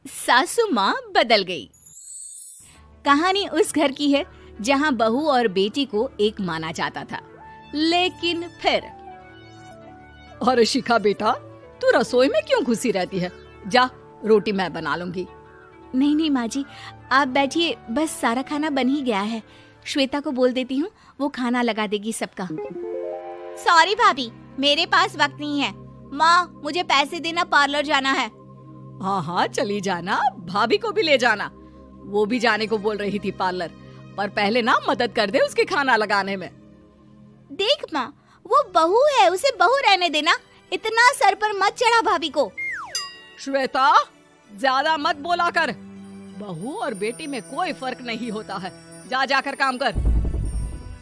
सासू माँ बदल गई। कहानी उस घर की है जहाँ बहू और बेटी को एक माना जाता था, लेकिन फिर अरे शिखा बेटा, तू रसोई में क्यों घुसी रहती है? जा, रोटी मैं बना लूंगी। नहीं नहीं माँ जी, आप बैठिए, बस सारा खाना बन ही गया है। श्वेता को बोल देती हूँ, वो खाना लगा देगी सबका। सॉरी भाभी, मेरे पास वक्त नहीं है। माँ, मुझे पैसे देना, पार्लर जाना है। हाँ हाँ चली जाना, भाभी को भी ले जाना। वो भी जाने को बोल रही थी पार्लर, पर पहले ना मदद कर दे उसके खाना लगाने में। देख माँ, वो बहू है, उसे बहू रहने देना, इतना सर पर मत चढ़ा भाभी को। श्वेता, ज्यादा मत बोला कर। बहू और बेटी में कोई फर्क नहीं होता है। जा जाकर काम कर।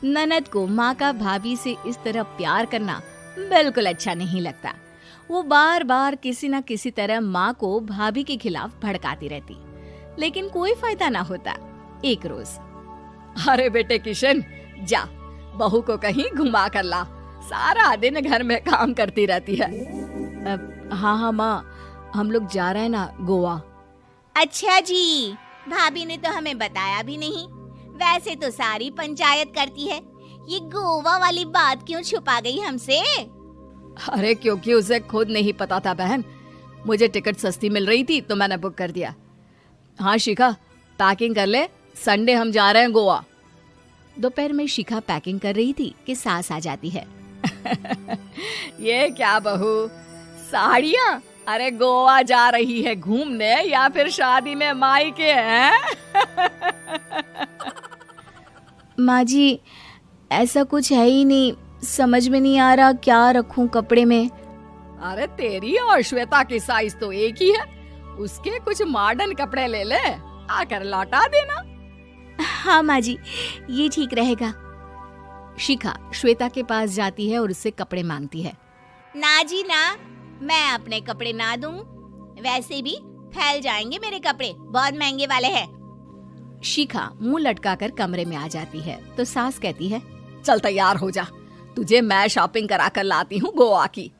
ननद को माँ का भाभी से इस तरह प्यार करना बिल्कुल अच्छा नहीं लगता। वो बार बार किसी न किसी तरह माँ को भाभी के खिलाफ भड़काती रहती, लेकिन कोई फायदा ना होता। एक रोज, अरे बेटे किशन, जा बहू को कहीं घुमा कर ला, सारा दिन घर में काम करती रहती है। हाँ हाँ माँ, हम लोग जा रहे हैं ना गोवा। अच्छा जी, भाभी ने तो हमें बताया भी नहीं। वैसे तो सारी पंचायत करती है, ये गोवा वाली बात क्यों छुपा गई हमसे? अरे क्योंकि उसे खुद नहीं पता था बहन। मुझे टिकट सस्ती मिल रही थी तो मैंने बुक कर दिया। हाँ शिखा, पैकिंग कर ले, संडे हम जा रहे हैं गोवा। दोपहर में शिखा पैकिंग कर रही थी कि सास आ जाती है। ये क्या बहू, साड़ियाँ? अरे गोवा जा रही है घूमने या फिर शादी में मायके हैं? माँ जी, ऐसा कुछ है ही नहीं, समझ में नहीं आ रहा क्या रखूं कपड़े में। अरे तेरी और श्वेता की साइज तो एक ही है, उसके कुछ मॉडर्न कपड़े ले ले, आकर लौटा देना। हाँ माँ जी, ये ठीक रहेगा। शिखा श्वेता के पास जाती है और उससे कपड़े मांगती है। ना जी ना, मैं अपने कपड़े ना दूं, वैसे भी फैल जाएंगे मेरे कपड़े, बहुत महंगे वाले हैं। शिखा मुंह लटकाकर कमरे में आ जाती है तो सास कहती है, चल तैयार हो जा, तुझे मैं शॉपिंग करा कर लाती हूँ गोवा की।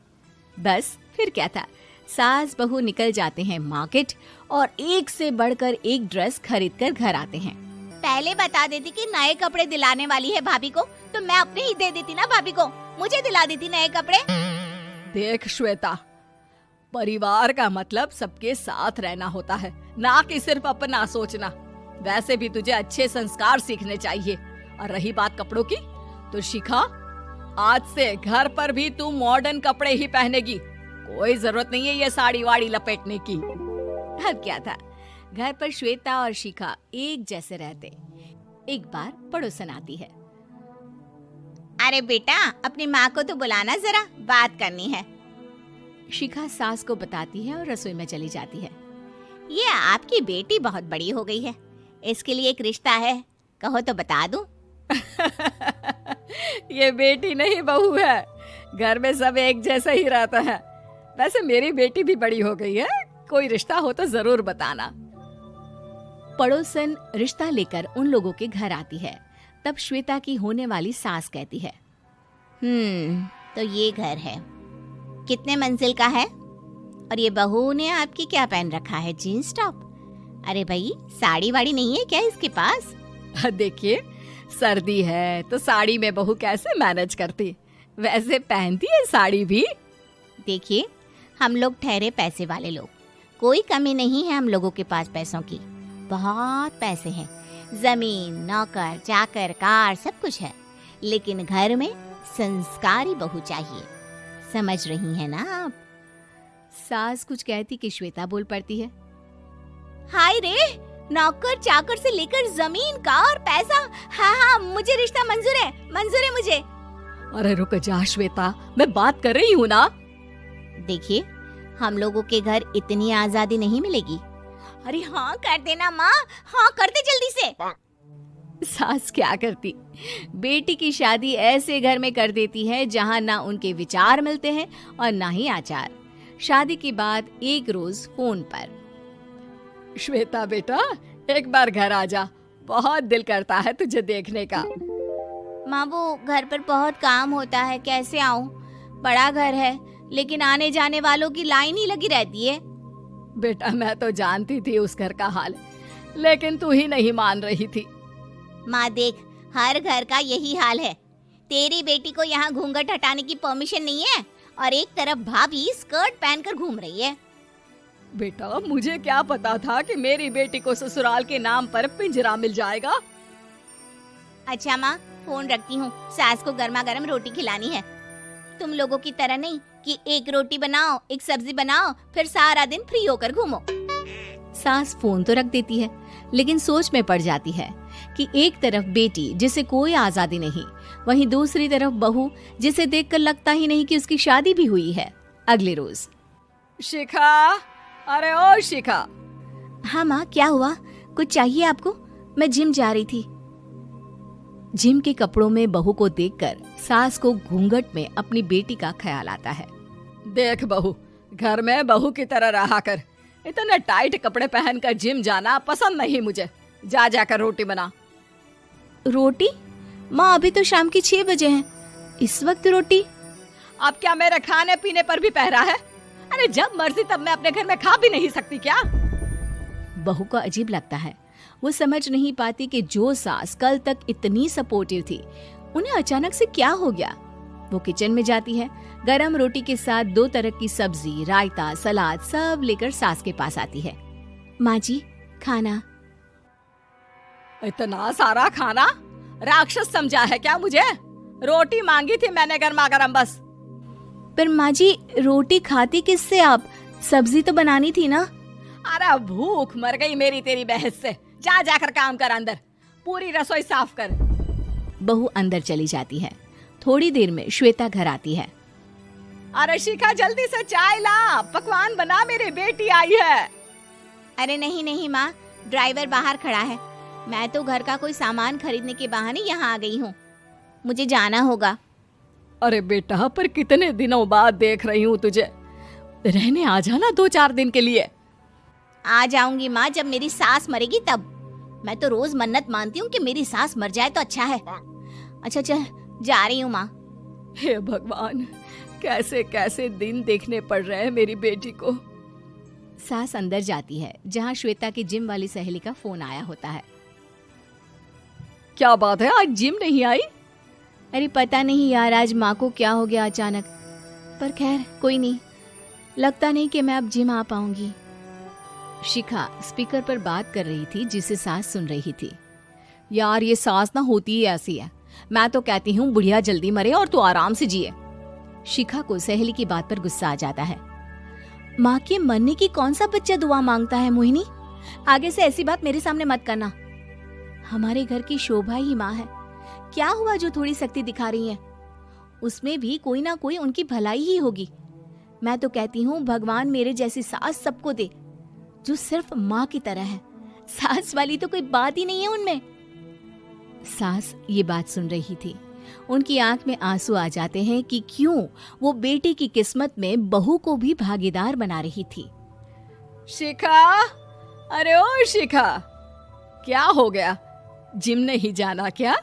बस फिर क्या था, सास बहू निकल जाते हैं मार्केट और एक से बढ़कर एक ड्रेस खरीद कर घर आते हैं। पहले बता देती कि नए कपड़े दिलाने वाली है भाभी को, तो मैं अपने ही दे देती ना भाभी को, मुझे दिला देती नए कपड़े। देख श्वेता, परिवार का मतलब सबके साथ रहना होता है, ना कि सिर्फ अपना सोचना। वैसे भी तुझे अच्छे संस्कार सीखने चाहिए। और रही बात कपड़ों की, तो शिखा, आज से घर पर भी तू मॉडर्न कपड़े ही पहनेगी। कोई जरूरत नहीं है ये साड़ी वाड़ी लपेटने की। अब क्या था, घर पर श्वेता और शिखा एक जैसे रहते। एक बार पड़ोसन आती है। अरे बेटा, अपनी माँ को तो बुलाना, जरा बात करनी है। शिखा सास को बताती है और रसोई में चली जाती है। ये आपकी बेटी बहुत बड़ी हो गई है, इसके लिए एक रिश्ता है, कहो तो बता दूं। ये बेटी नहीं बहू है, घर में सब एक जैसा ही रहता है। वैसे मेरी बेटी भी बड़ी हो गई है, कोई रिश्ता हो तो जरूर बताना। पड़ोसन रिश्ता लेकर उन लोगों के घर आती है। तब श्वेता की होने वाली सास कहती है, तो ये घर है, कितने मंजिल का है? और ये बहू ने आपकी क्या पहन रखा है, जीन्स टॉप? अरे भाई, साड़ी वाड़ी नहीं है क्या इसके पास? देखिए, सर्दी है तो साड़ी में बहू कैसे मैनेज करती, वैसे पहनती है साड़ी भी। देखिए, हम लोग ठहरे पैसे वाले लोग, कोई कमी नहीं है हम लोगों के पास पैसों की, बहुत पैसे हैं, जमीन, नौकर चाकर, कार, सब कुछ है, लेकिन घर में संस्कारी बहू चाहिए, समझ रही हैं ना आप? सास कुछ कहती कि श्वेता बोल पड़ती है, हाय रे, नौकर चाकर से लेकर जमीन, कार, पैसा, हाँ, मुझे रिश्ता मंजूर है मुझे। अरे रुक जा श्वेता, मैं बात कर रही हूँ ना। देखिए, हम लोगों के घर इतनी आजादी नहीं मिलेगी। अरे हाँ कर देना माँ, हाँ कर दे जल्दी से। सास क्या करती, बेटी की शादी ऐसे घर में कर देती है जहाँ ना उनके विचार मिलते हैं और ना ही आचार। शादी के बाद एक रोज फोन पर, श्वेता बेटा, एक बार घर आ जा, बहुत दिल करता है तुझे देखने का। माँ, वो घर पर बहुत काम होता है, कैसे आऊँ? बड़ा घर है, लेकिन आने जाने वालों की लाइन ही लगी रहती है। बेटा मैं तो जानती थी उस घर का हाल, लेकिन तू ही नहीं मान रही थी। माँ देख, हर घर का यही हाल है। तेरी बेटी को यहाँ घूंघट हटाने की परमिशन नहीं है और एक तरफ भाभी स्कर्ट पहनकर घूम रही है। बेटा मुझे क्या पता था कि मेरी बेटी को ससुराल के नाम पर पिंजरा मिल जाएगा। अच्छा माँ, फोन रखती हूँ, सास को गर्मा गर्म रोटी खिलानी है। तुम लोगों की तरह नहीं कि एक रोटी बनाओ, एक सब्जी बनाओ, फिर सारा दिन फ्री होकर घूमो। सास फोन तो रख देती है, लेकिन सोच में पड़ जाती है कि एक तरफ बेटी जिसे कोई आजादी नहीं, वहीं दूसरी तरफ बहू जिसे देखकर लगता ही नहीं कि उसकी शादी भी हुई है। अगले रोज। शिखा, अरे ओ शिखा। हाँ माँ, क्या हुआ? कुछ चाहिए आपको? मैं जिम जा रही थी। जिम के कपड़ों में बहू को देखकर सास को घूंघट में अपनी बेटी का ख्याल आता है। देख बहू, घर में बहू की तरह रहा कर। इतने टाइट कपड़े पहनकर जिम जाना पसंद नहीं मुझे। जा जाकर रोटी बना। रोटी? माँ अभी तो शाम की 6 बजे हैं, इस वक्त रोटी? अब क्या मेरे खाने पीने पर भी पहरा है? अरे जब मर्जी तब मैं अपने घर में खा भी नहीं सकती क्या? बहू को अजीब लगता है। वो समझ नहीं पाती कि जो सास कल तक इतनी सपोर्टिव थी, उन्हें अचानक से क्या हो गया। वो किचन में जाती है, गरम रोटी के साथ 2 तरह की सब्जी, रायता, सलाद सब लेकर सास के पास आती है। माँ जी, खाना। इतना सारा खाना? राक्षस समझा है क्या मुझे? रोटी मांगी थी मैंने गर्मा गर्म बस। पर माँ जी, रोटी खाती किससे आप? सब्जी तो बनानी थी ना। अरे भूख मर गई मेरी तेरी बहस से। जा जाकर काम कर, अंदर पूरी रसोई साफ कर। बहू अंदर चली जाती है। थोड़ी देर में श्वेता घर आती है। अरे शिखा, जल्दी से चाय ला, पकवान बना, मेरी बेटी आई है। अरे नहीं नहीं माँ, ड्राइवर बाहर खड़ा है। मैं तो घर का कोई सामान खरीदने के बहाने यहाँ आ गई हूँ, मुझे जाना होगा। अरे बेटा, पर कितने दिनों बाद देख रही हूँ तुझे, रहने आ जाना 2-4 दिन के लिए। आ जाऊंगी माँ, जब मेरी सास मरेगी तब। मैं तो रोज मन्नत मानती हूँ कि मेरी सास मर जाए तो अच्छा है। अच्छा चल, जा रही हूँ माँ। हे भगवान, कैसे कैसे दिन देखने पड़ रहे हैं मेरी बेटी को। सास अंदर जाती है, जहाँ श्वेता की जिम वाली सहेली का फोन आया होता है। क्या बात है, आज जिम नहीं आई? अरे पता नहीं यार, आज माँ को क्या हो गया अचानक। पर खैर कोई नहीं, लगता नहीं कि मैं अब जिम आ पाऊंगी। शिखा स्पीकर पर बात कर रही थी, जिसे सास सुन रही थी। यार ये सास ना होती ही ऐसी है। मैं तो कहती हूँ बुढ़िया जल्दी मरे और तू आराम से जिए। शिखा को सहेली की बात पर गुस्सा आ जाता है। माँ के मरने की कौन सा बच्चा दुआ मांगता है मोहिनी? आगे से ऐसी बात मेरे सामने मत करना। हमारे घर की शोभा ही माँ है। क्या हुआ जो थोड़ी सख्ती दिखा रही है? उसमें भी कोई ना कोई उनकी भलाई ही होगी। मैं तो कहती हूँ भगवान मेरे जैसी सास सबको दे, जो सिर्फ माँ की तरह है। सास वाली तो कोई बात ही नहीं है उनमें। सास ये बात सुन रही थी। उनकी आंख में आंसू आ जाते हैं कि क्यों वो बेटी की किस्मत में बहू को भी भागीदार बना रही थी। शिखा, अरे ओ शिखा, क्या हो गया? जिम नहीं जाना क्या?